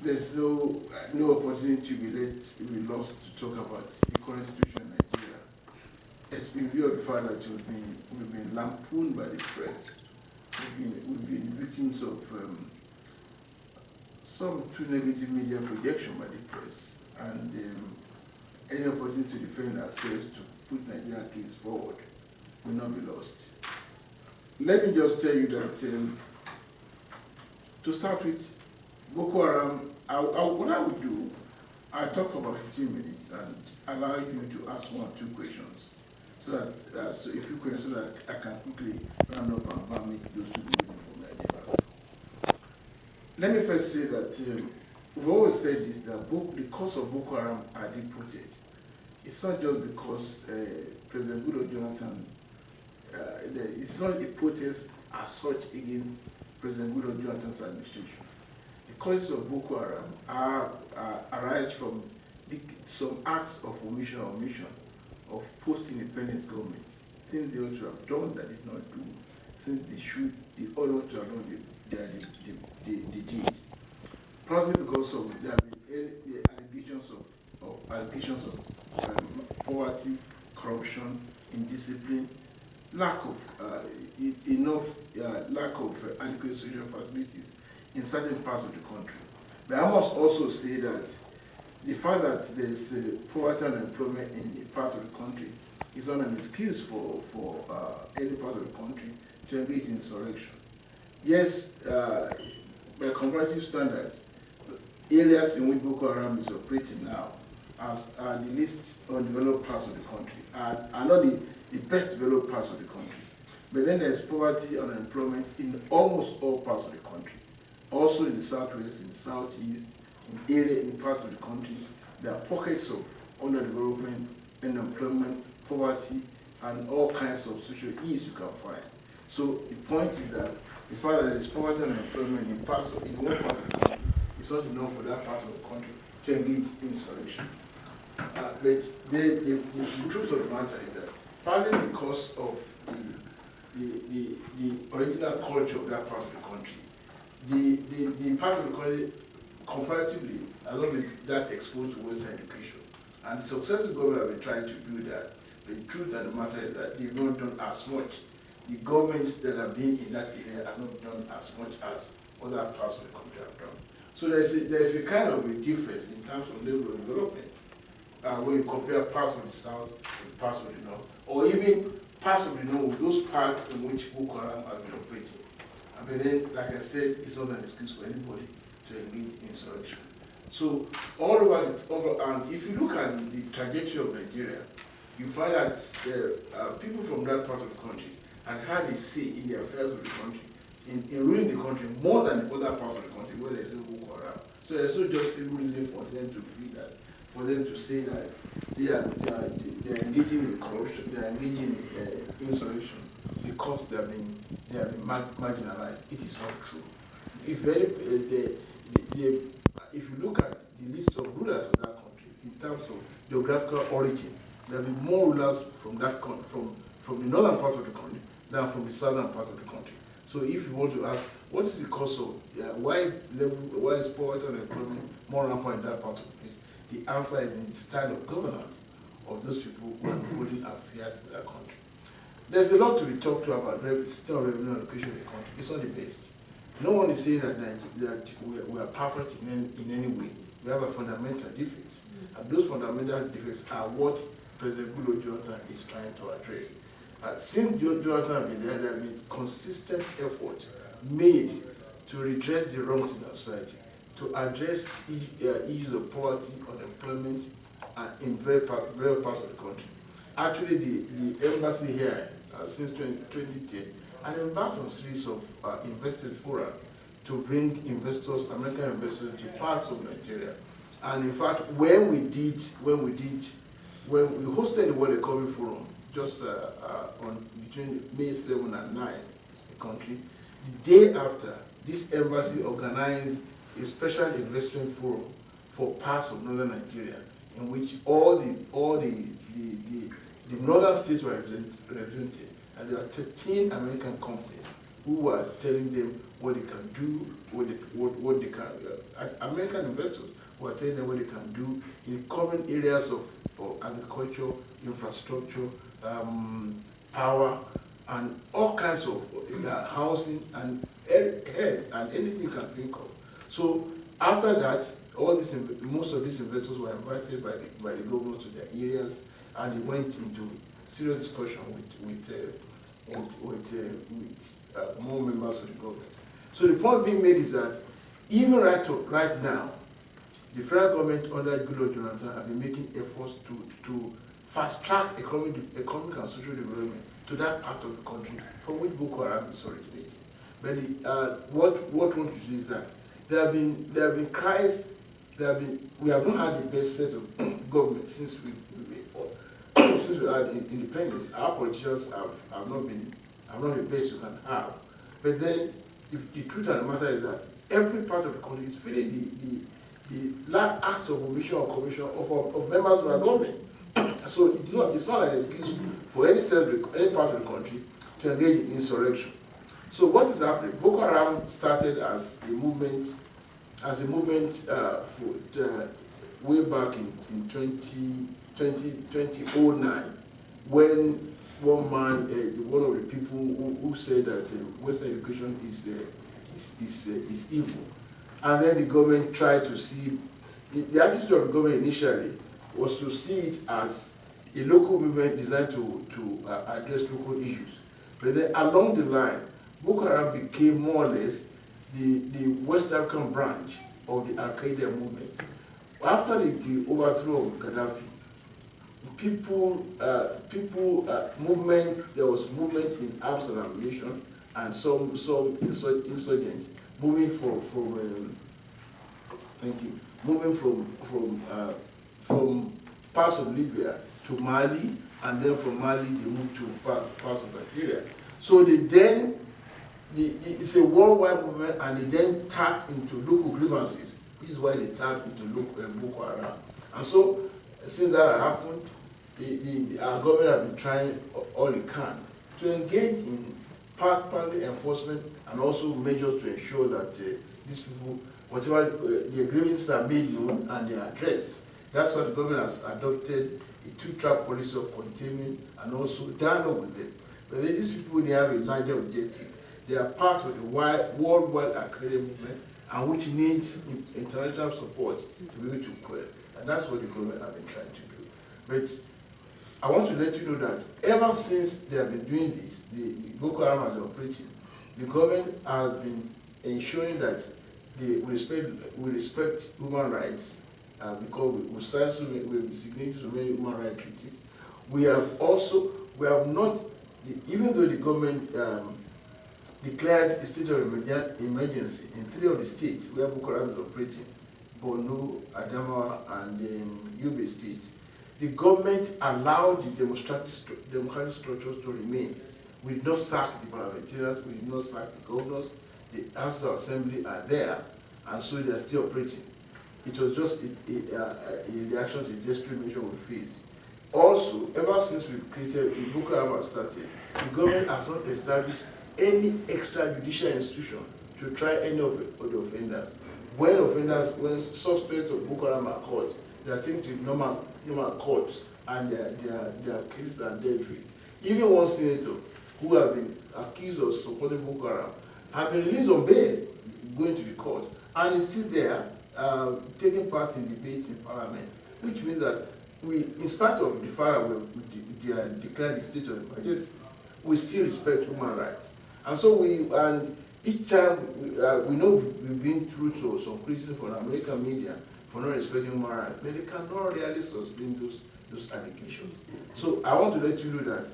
there's no opportunity we lost to talk about the current situation in Nigeria. As in view of the fact that we've been lampooned by the press, we've been victims of some too negative media projection by the press, and any opportunity to defend ourselves to put Nigerian case forward will not be lost. Let me just tell you that to start with, Boko Haram, what I would do, I talk for about 15 minutes and allow you to ask one or two questions, so that so a few questions, so that I can quickly round up and make those who be waiting for my neighbors. Let me first say that we've always said this, that the cause of Boko Haram are deported. It's not just because President Goodluck Jonathan, it's not a protest as such against President Goodluck Jonathan's administration. The causes of Boko Haram arise from some acts of omission or omission of post-independence government, things they ought to have done that did not do, things they ought to have done, they did. Partly because of there have been the allegations of poverty, corruption, indiscipline, lack of lack of adequate social facilities in certain parts of the country. But I must also say that the fact that there's poverty and unemployment in a part of the country is not an excuse for any part of the country to engage in insurrection. Yes, by comparative standards, areas in which Boko Haram is operating now are the least undeveloped parts of the country, are not the best developed parts of the country. But then there's poverty and unemployment in almost all parts of the country. Also in the southwest, in the southeast, in parts of the country, there are pockets of underdevelopment, unemployment, poverty, and all kinds of social ills you can find. So the point is that the fact that there's poverty and unemployment in one part of the country is not enough for that part of the country to engage in insurrection. But the truth of the matter is that partly because of the original culture of that part of the country, the part of the country comparatively are not that exposed to Western education. And successive governments have been trying to do that. The truth of the matter is that they've not done as much. The governments that have been in that area have not done as much as other parts of the country have done. So there's a kind of a difference in terms of level of development when you compare parts of the south with parts of the north, or even parts of the north, those parts in which Boko Haram has been operating. But then, like I said, it's not an excuse for anybody to engage in insurrection. So all over, and if you look at the trajectory of Nigeria, you find that people from that part of the country had had a say in the affairs of the country, in ruling the country more than the other parts of the country where there's no Boko Haram. So there's no justifiable reason for them to believe that, for them to say that they are engaging in corruption, they are engaging in insurrection because they have been marginalized. It is not true. If you look at the list of rulers of that country in terms of geographical origin, there have been more rulers from the northern part of the country than from the southern part of the country. So if you want to ask, what is the cause of why is poverty and unemployment more rampant in that part of the place? The answer is in the style of governance of those people who are holding affairs in that country. There's a lot to be talked to about system of revenue allocation in the country. It's not the best. No one is saying that we are perfect in any way. We have a fundamental defects. And those fundamental defects are what President Goodluck Jonathan is trying to address. Since Jonathan has been there have been consistent efforts made to redress the wrongs in our society, to address issues of poverty, unemployment, in various parts of the country. Actually, the embassy here since 2010 and embarked on a series of invested fora to bring investors, American investors, to parts of Nigeria. And in fact, when we hosted the World Economic Forum just between May 7 and 9 in the country, the day after, this embassy organized a special investment forum for parts of northern Nigeria, in which all the northern states were represented, and there were 13 American companies who were telling them what they can do, what they can, American investors who are telling them what they can do in common areas of agriculture, infrastructure, power, and all kinds of housing and health and anything you can think of. So after that, most of these investors were invited by the government to their areas, and they went into serious discussion with more members of the government. So the point being made is that even right now, the federal government under Goodluck Jonathan have been making efforts to fast track economic and social development to that part of the country from which Boko Haram is originating. But what we want to do is that there have been cries. We have not had the best set of government since we had independence. Our politicians have not the best you can have. But then the truth of the matter is that every part of the country is feeling the lack acts of omission or commission of members of our government. So it's not an excuse for any part of the country to engage in insurrection. So what is happening? Boko Haram started as a movement way back in 2009, when one of the people who said that Western education is evil, and then the government tried to see the attitude of the government initially was to see it as a local movement designed to address local issues. But then along the line, Boko Haram became more or less the West African branch of the Al-Qaeda movement. After the overthrow of Gaddafi, there was movement in arms and ammunition, and some insurgents moving from parts of Libya to Mali, and then from Mali they moved to parts of Nigeria. So it's a worldwide movement, and they then tap into local grievances, which is why they tap into Boko Haram. And so, since that happened, our government has been trying all it can to engage in partly enforcement and also measures to ensure that these people, whatever their grievances are made known and they are addressed. That's why the government has adopted a two-track policy of containment and also dialogue with them. But these people, they have a larger objective. They are part of the worldwide Al-Qaeda movement, and which needs international support to be able to quell. And that's what the government have been trying to do. But I want to let you know that ever since they have been doing this, the Boko Haram has been operating, the government has been ensuring that we respect human rights, because we signed we signed so many human rights treaties. We have not, even though the government declared a state of emergency in 3 of the states where Boko Haram is operating, Borno, Adamawa, and Yobe states, the government allowed the democratic structures to remain. We did not sack the parliamentarians, we did not sack the governors, the House of Assembly are there, and so they are still operating. It was just a reaction to the desperate measure we faced. Also, ever since we've created, Boko Haram has started, the government has not established any extrajudicial institution to try any of the offenders. When suspects of Boko Haram are caught, they are taken to normal courts, and their cases are dealt with. Even one senator who have been accused of supporting Boko Haram have been released on bail, going to the court, and is still there, taking part in debates in Parliament, which means that in spite of the fact that we declared the state of emergency, we still respect human rights. And so each time we know we've been through some criticism from American media for not respecting human rights, but they cannot really sustain those allegations. So I want to let you know that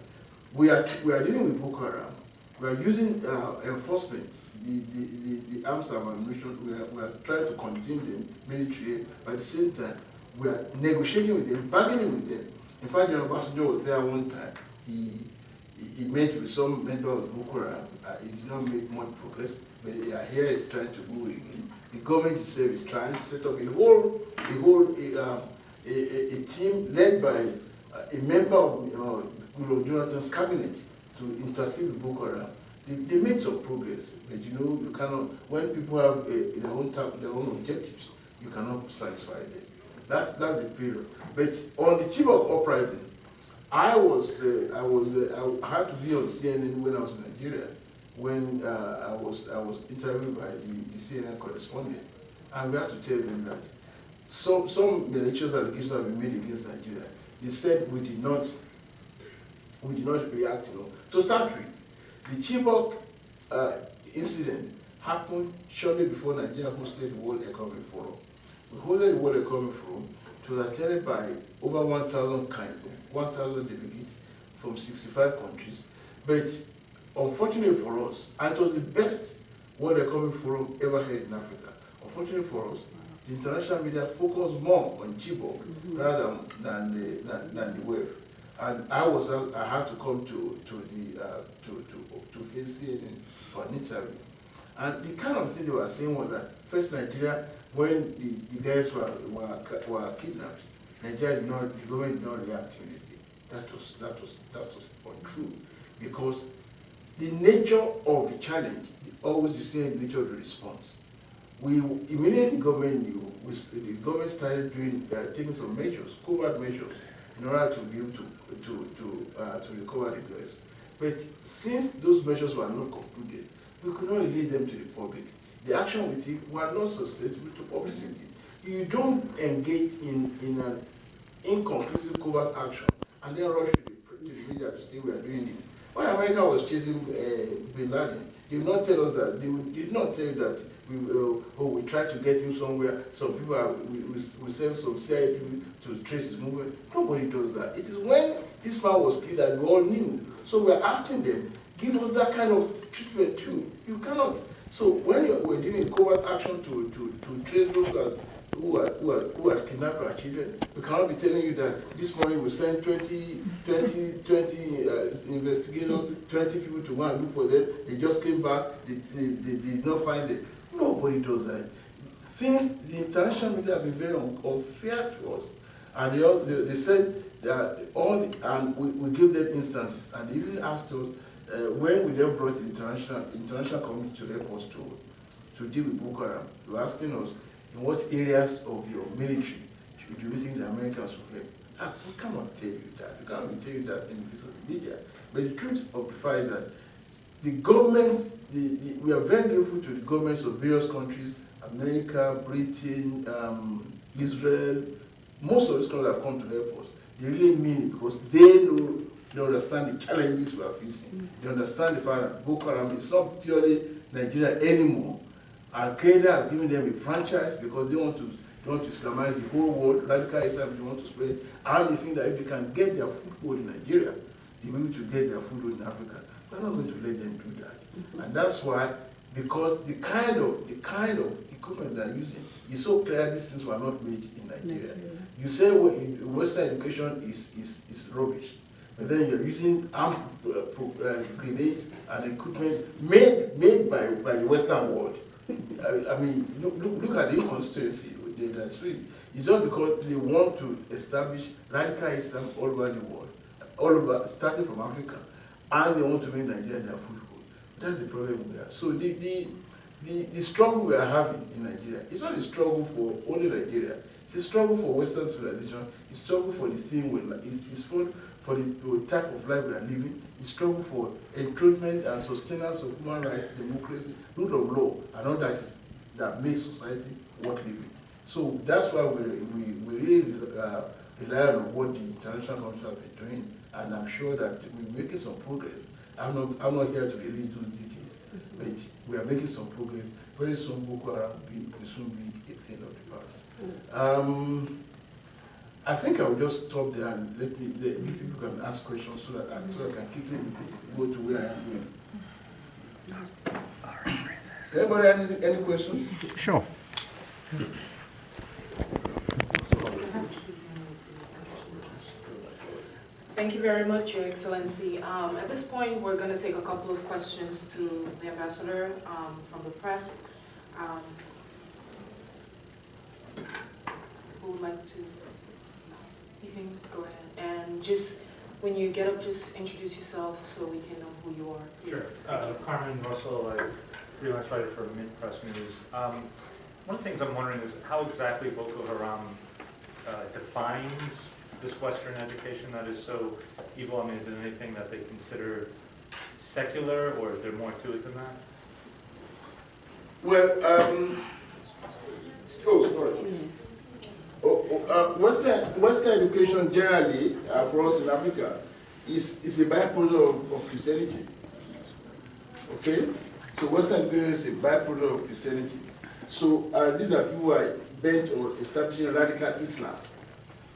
we are dealing with Boko Haram. We are using enforcement, the arms and ammunition. We are trying to contain them militarily, but at the same time, we are negotiating with them, bargaining with them. In fact, Nigerian Ambassador was there one time. He met with some member of Boko Haram. He did not make much progress, but here is trying to go again. The government itself is trying to set up a team led by a member of Goodluck Jonathan's cabinet to intercede with Boko Haram. They made some progress, but you know, you cannot, when people have their own objectives, you cannot satisfy them. That's the period. But on the Chibok uprising, I had to be on CNN when I was in Nigeria, when I was interviewed by the CNN correspondent, and we had to tell them that some malicious allegations have been made against Nigeria. They said we did not react. To start with, the Chibok incident happened shortly before Nigeria hosted the World Economic Forum. We hosted the World Economic Forum. It was attended by over 1,000 delegates from 65 countries. But unfortunately for us, and it was the best World Economic Forum ever held in Africa. Unfortunately for us, the international media focused more on Chibok rather than the web. And I had to come to face CNN for an interview. And the kind of thing they were saying was that first Nigeria, when the guys were kidnapped, Nigeria the government did not react immediately. That was untrue, because the nature of the challenge always the same nature of the response. We immediately the government knew. The government started doing taking some measures, covert measures, in order to be able to recover the girls. But since those measures were not concluded, we could not release them to the public. The action we took were not susceptible to publicity. You don't engage in an inconclusive covert action and then rush to the media to say we are doing this. When America was chasing Bin Laden, they did not tell us that. They did not tell that we tried to get him somewhere. Some people we sent some CIA people to trace his movement. Nobody does that. It is when this man was killed that we all knew. So we are asking them, give us that kind of treatment too. You cannot. So when we're doing covert action to trace those who are kidnapped our children, we cannot be telling you that this morning we sent 20 investigators, 20 people to go and look for them. They just came back. They did not find them. Nobody does that. Since the international media have been very unfair to us, and they said that and we gave them instances, and they even asked us when we then brought the international community to help us to deal with Boko Haram. They were asking us, in what areas of your military do you think the Americans will help? We cannot tell you that. We cannot tell you that in the media. But the truth of the fact is that the governments, we are very grateful to the governments of various countries, America, Britain, Israel. Most of these countries have come to help us. They really mean it because they understand the challenges we are facing. They understand the fact that Boko Haram is not purely Nigeria anymore. Al-Qaeda has given them a franchise because they want to Islamize the whole world. Radical Islam, they want to spread. And they think that if they can get their foothold in Nigeria, they will be able to get their foothold in Africa. We're not going to let them do that. And that's why, because the kind of equipment they're using is so clear, these things were not made in Nigeria. You say Western education is rubbish, but then you're using armed grenades and equipment made by the Western world. I mean, look at the inconsistency. It's just because they want to establish radical Islam all over the world, all over, starting from Africa, and they want to make Nigeria their foothold. That's the problem we have. So the struggle we are having in Nigeria, it's not a struggle for only Nigeria. It's a struggle for Western civilization. It's a struggle for the thing we like. It's for the type of life we are living. It's a struggle for enthronement and sustenance of human rights, democracy, rule of law, and all that makes society worth living. So that's why we really rely on what the international council have been doing, and I'm sure that we're making some progress. I'm not here to release those details, but we are making some progress. Very soon, Boko Haram will soon be a thing of the past. I think I will just stop there and let people can ask questions so that I can quickly go to where I am going. Anybody any questions? Sure. Thank you very much, Your Excellency. At this point, we're going to take a couple of questions to the Ambassador from the press. Who would like to? You can go ahead. And just When you get up, just introduce yourself so we can know who you are. Sure. Carmen Russell, I'm freelance writer for Mint Press News. One of the things I'm wondering is how exactly Boko Haram defines this Western education that is so evil. I mean, is it anything that they consider secular, or is there more to it than that? Well, Western education generally, for us in Africa, is a byproduct of Christianity. Okay? So Western education is a byproduct of Christianity. So these are people who are bent on establishing radical Islam.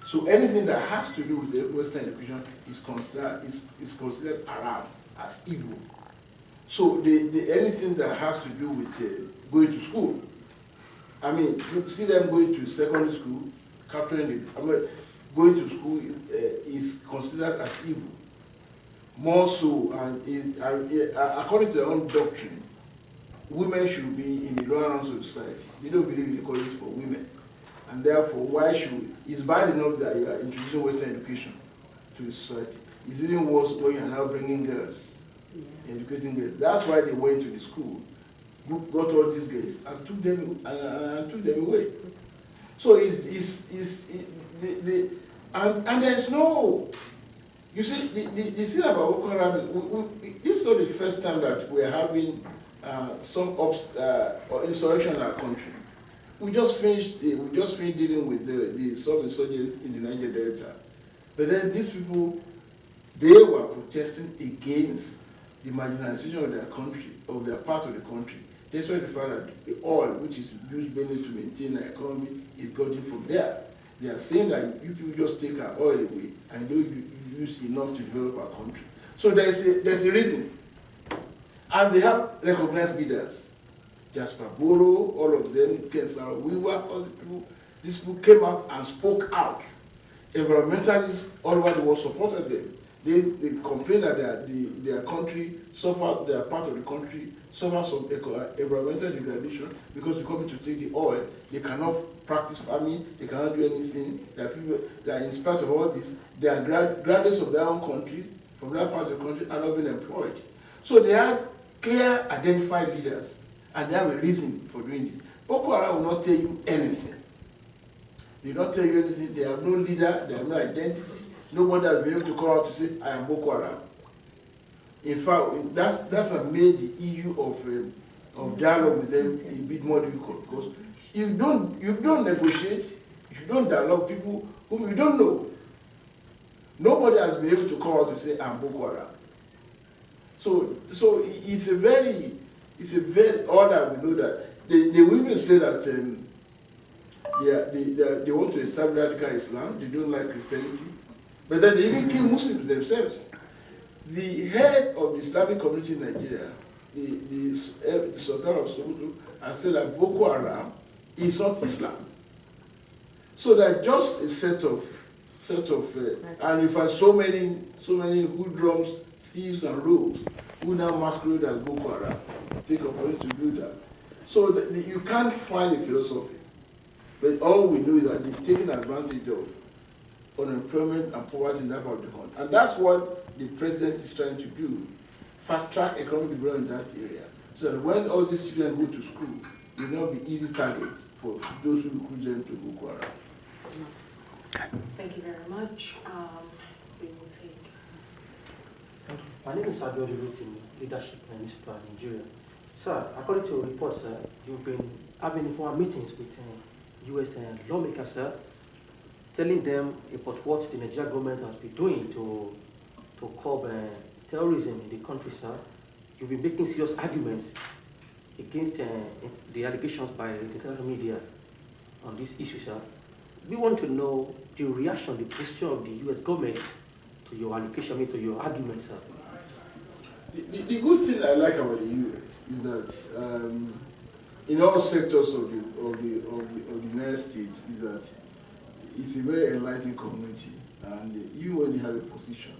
So anything that has to do with the Western education is considered haram, as evil. So anything that has to do with going to school, I mean, you see them going to secondary school, capturing it. Going to school is considered as evil. More so, and according to their own doctrine, women should be in the lower ranks of society. They don't believe in equality for women. And therefore, why should it's bad enough that you are introducing Western education to the society. It's even worse when you are now bringing girls, educating girls. That's why they went to the school, got all these girls, and took them away. So and there's no. You see, the thing about Boko Haram is this is not the first time that we're having some insurrection in our country. We just finished dealing with some insurgents in the Niger Delta. But then these people, they were protesting against the marginalization of their country, of their part of the country. Despite the fact that the oil, which is used mainly to maintain the economy, is gotten from there. They are saying that you people just take our oil away and don't use enough to develop our country. So there's a reason. And they have recognized leaders. Jasper Boro, all of them, these people came out and spoke out. Environmentalists all over the world supported them. They complained that their country suffered, their part of the country suffered some environmental degradation because they're coming to take the oil. They cannot practice farming, they cannot do anything. There are people that, in spite of all this, they are graduates of their own country, from that part of the country, are not being employed. So they had clear, identified leaders, and they have a reason for doing this. Boko Haram will not tell you anything. They will not tell you anything. They have no leader, they have no identity. Nobody has been able to come out to say, I am Boko Haram. In fact, that's what made the issue of dialogue with them a bit more difficult, because if you don't negotiate, if you don't dialogue with people whom you don't know, nobody has been able to come out to say, I am Boko Haram. So it's a very odd that we know that they will even say that they want to establish radical Islam. They don't like Christianity. But then they even kill Muslims themselves. The head of the Islamic community in Nigeria, the Sultan of Sokoto, has said that Boko Haram is not Islam. So they're just a set of, and you find so many hoodlums, thieves, and rogues who now masquerade as Boko Haram, take opportunity to do that. So you can't find a philosophy. But all we know is that they're taking advantage of unemployment and poverty in that part of the country. And that's what the president is trying to do. Fast-track economic development in that area. So that when all these children go to school, it will not be easy targets for those who recruit them to Boko Haram. Thank you very much. We will take... Thank you. My name is Abiodun Rutin, Leadership Minister in Nigeria. Sir, according to a report, sir, you've been having informal meetings with US lawmakers, sir, telling them about what the Nigerian government has been doing to curb terrorism in the country, sir. You've been making serious arguments against the allegations by the international media on this issue, sir. We want to know the reaction, the posture of the US government to your allegation, to your argument, sir. The good thing I like about the US is that in all sectors of the United States is that it's a very enlightened community, and even when they have a position,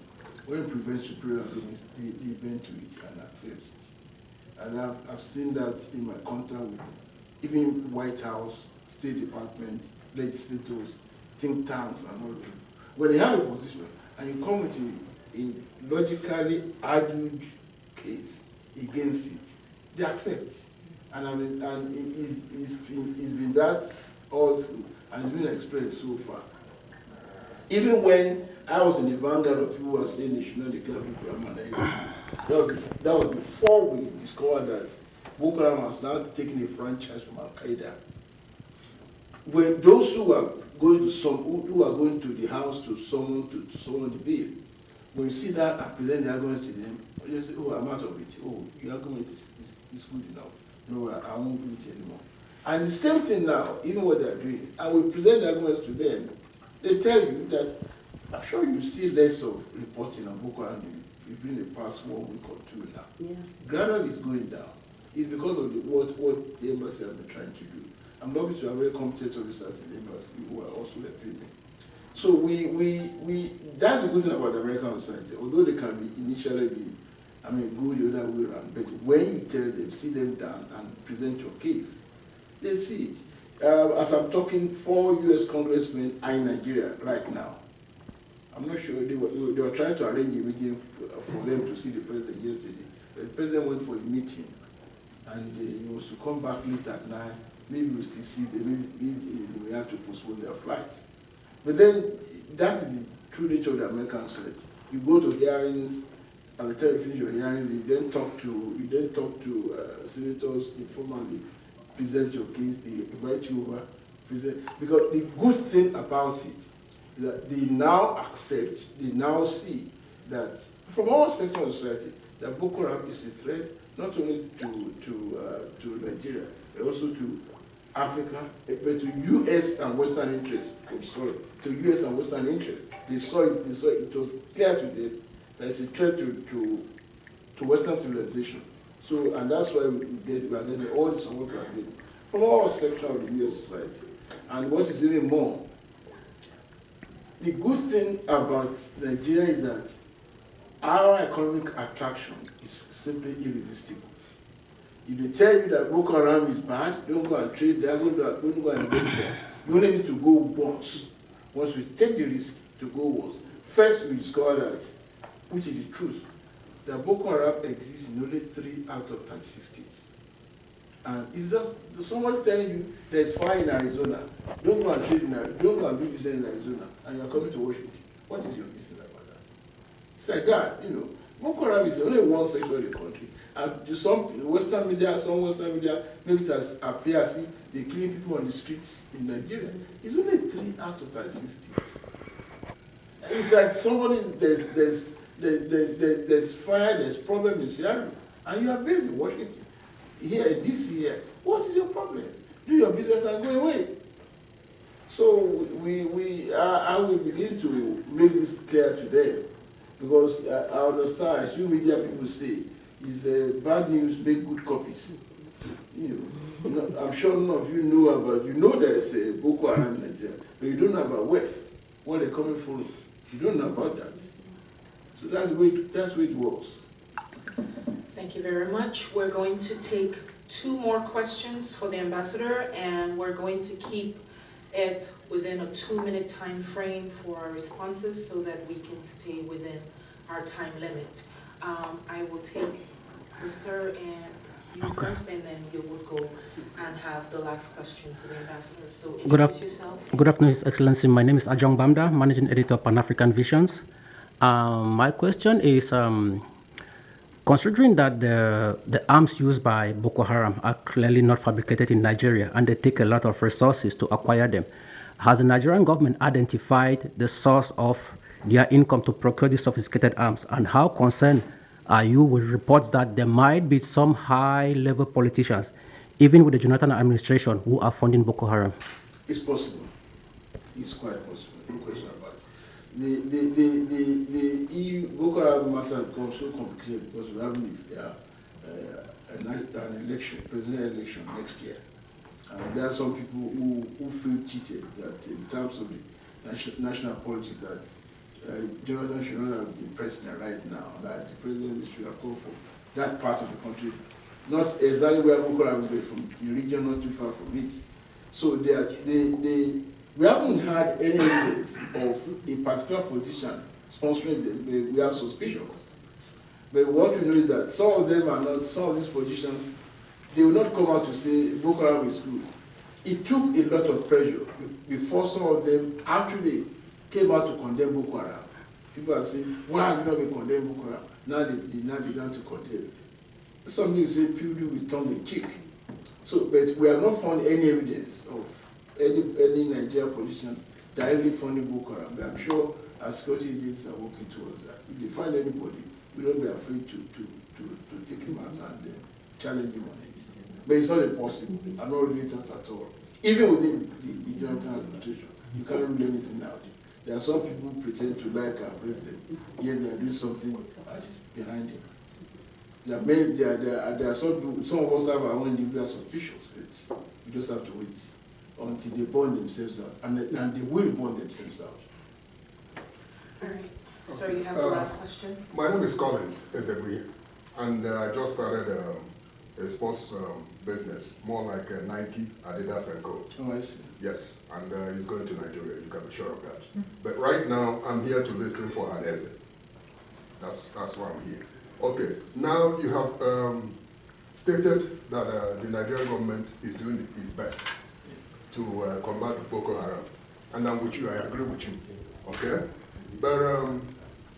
when it prevents superior arguments, they bend to it and accept it. And I've seen that in my contact with even White House, State Department, legislators, think tanks, and all that. When they have a position and you come with in logically argued case against it, they accept. And I mean, and it's been that all through, and it's been expressed so far. Even when I was in the vanguard of people who were saying they should not declare Boko Haram an entity, that was before we discovered that Boko Haram has now taken a franchise from Al Qaeda. When those who are going to who are going to the house to summon the bill, when you see that and present the arguments to them, you say, "Oh, I'm out of it. Oh, the argument is good enough. No, I won't do it anymore." And the same thing now, even what they're doing, I will present the arguments to them. They tell you that I'm sure you see less of reporting on Boko Haram within the past 1 week or two now. Yeah. Gradually it's going down. It's because of what the embassy has been trying to do. I'm lucky to have very competent officers in the embassy who are also helping me. So that's the good thing about the American society. Although they can be initially be, I mean, go the other way around, but when you tell them, sit them down and present your case, they see it. As I'm talking, 4 U.S. congressmen are in Nigeria right now. I'm not sure, they were trying to arrange a meeting for them to see the president yesterday. But the president went for a meeting, and he was to come back late at night. Maybe we'll still see them, maybe we have to postpone their flight. But then, that is the true nature of the American society. You go to hearings, and by the time you finish your hearings, you then talk to senators informally, present your case, they invite you over, present. Because the good thing about it is that they now accept, they now see that from all sectors of society, that Boko Haram is a threat not only to Nigeria, but also to Africa, but to U.S. and Western interests. I'm sorry, to U.S. and Western interests. They saw it. It was clear to them that it's a threat to Western civilization. So, and that's why we are getting all the support we are getting from all sections of the U.S. society. And what is even more, the good thing about Nigeria is that our economic attraction is simply irresistible. If they tell you that Boko Haram is bad, don't go and trade there, don't go and invest there. You only need to go once. Once we take the risk to go once, first we discover that, which is the truth, that Boko Haram exists in only 3 out of 36 states. And it's just someone telling you there's fire in Arizona. Don't go and trade in Arizona, don't go and do business in Arizona, and you're coming to Washington. What is your business about that? It's like that, you know. Boko Haram is only one section of the country. And some Western media make it appear as if they're killing people on the streets in Nigeria. It's only 3 out of 36 states. It's like somebody, there's fire, there's problem in Seattle, and you are based in Washington. Here, this year, what is your problem? Do your business and go away. So I will begin to make this clear to them, because I understand, as you media people say, is bad news make good copies. You know, I'm sure none of you know about, there's a Boko Haram in Nigeria, but you don't know about where they're coming from. You don't know about that. So that's the way it works. Thank you very much. We're going to take 2 more questions for the ambassador, and we're going to keep it within a 2-minute time frame for our responses so that we can stay within our time limit. I will take Mr. and you first, and then you will go and have the last question to the ambassador. So introduce yourself. Good afternoon, His Excellency. My name is Ajong Bamda, Managing Editor of Pan-African Visions. My question is, considering that the arms used by Boko Haram are clearly not fabricated in Nigeria and they take a lot of resources to acquire them, has the Nigerian government identified the source of their income to procure these sophisticated arms? And how concerned are you with reports that there might be some high-level politicians, even with the Jonathan administration, who are funding Boko Haram? It's possible. It's quite possible. No question about it. The EU Boko Haram matter becomes so complicated because we have an election, presidential election next year. There are some people who feel cheated that in terms of the national politics that Jonathan should not have been president right now, that the president should have come from that part of the country, not exactly where Boko Haram is from, the region not too far from it. So we haven't had any evidence of a particular politician sponsoring them, we have suspicions. But what we know is that some of them are not, some of these positions, they will not come out to say Boko Haram is good. It took a lot of pressure before some of them actually came out to condemn Boko Haram. People are saying, why have you not been condemning Boko Haram? Now they now began to condemn. Something you say, people do with tongue in cheek. So, but we have not found any evidence of any Nigerian politician directly funding Boko Haram. But I'm sure our security agents are working towards that. If they find anybody, we don't be afraid to take him out and challenge him on it. But it's not impossible. I'm not reading that at all. Even within the Jonathan administration, you can't rule anything out. There are some people who pretend to like our president, yet they are doing something that is behind him. There are many. There are some of us have our own individual suspicions. We just have to wait until they burn themselves out, and they will burn themselves out. All right. So you have the last question. My name is Collins Ezegui, and I just started a sports business, more like Nike, Adidas, and Co. Oh, I see. Yes, and he's going to Nigeria. You can be sure of that. But right now, I'm here to listen for an exit. That's why I'm here. Okay. Now you have stated that the Nigerian government is doing its best to combat Boko Haram, and I'm with you. I agree with you. Okay. But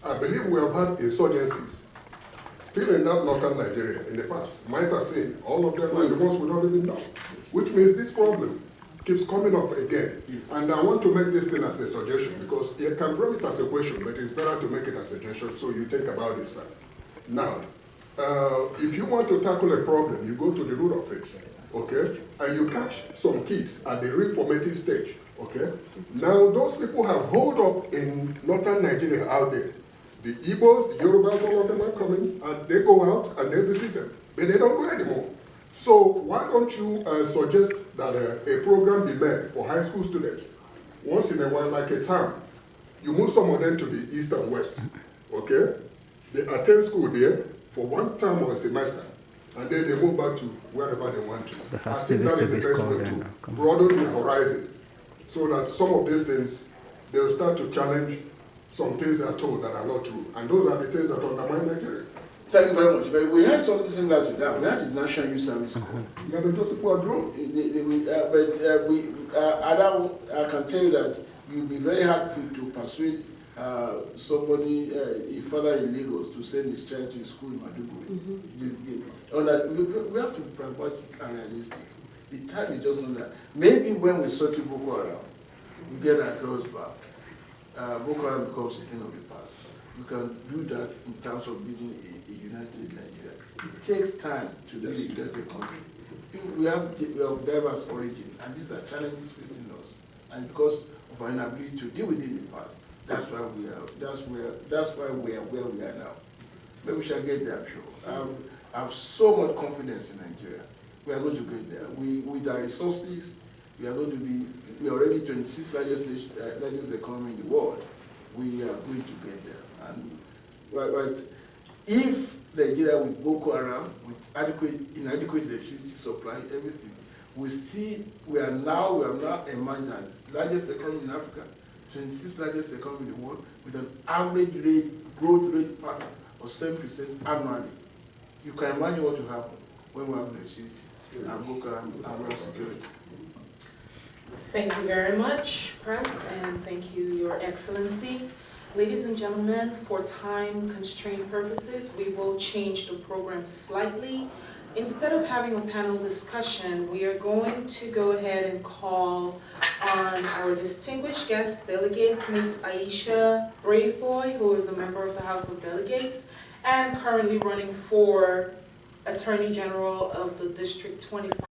I believe we have had insurgencies still in that northern Nigeria in the past. Might have seen all of them are the ones we don't even know. Which means this problem keeps coming up again. Yes. And I want to make this thing as a suggestion because you can bring it as a question, but it's better to make it as a suggestion so you think about it, sir. Now, if you want to tackle a problem, you go to the root of it, okay? And you catch some kids at the reformative stage. Okay? Now, those people have hold up in northern Nigeria out there. The Igbos, the Yorubas, all of them are coming, and they go out and they visit them. But they don't go anymore. So why don't you suggest that a program be made for high school students? Once in a while, like a term, you move some of them to the east and west. Okay? They attend school there for one term or a semester. And then they move back to wherever they want to. I think that is the best way to broaden the horizon. So that some of these things, they'll start to challenge some things they are told that are not true. And those are the things that undermine Nigeria. Thank you very much. But we had something similar to that. We had the National Youth Service Corps. Yeah, but those people are grown. I can tell you that you'll be very happy to persuade somebody, a father in Lagos, to send his child to school in Maiduguri. We have to be pragmatic and realistic. The time is just not that. Maybe when we sort Boko Haram, we get our girls back. Boko Haram becomes a thing of the past. We can do that in terms of building a united Nigeria. It takes time to build a united country. We have diverse origin, and these are challenges facing us. And because of our inability to deal with it in the past, that's why we are where we are now. But we shall get there, I'm sure. I have so much confidence in Nigeria. We are going to get there. With our resources, we are already 26th largest economy in the world. We are going to get there. And right, if Nigeria with Boko Haram, with inadequate electricity supply, everything, we have now emerged as largest economy in Africa, 26th largest economy in the world, with an average growth rate pattern of 7% annually. You can imagine what will happen when we have electricity and Boko Haram and world security. Thank you very much, Press, and thank you, Your Excellency. Ladies and gentlemen, for time constraint purposes, we will change the program slightly. Instead of having a panel discussion, we are going to go ahead and call on our distinguished guest delegate, Ms. Aisha Adefuye, who is a member of the House of Delegates and currently running for Attorney General of the District 25.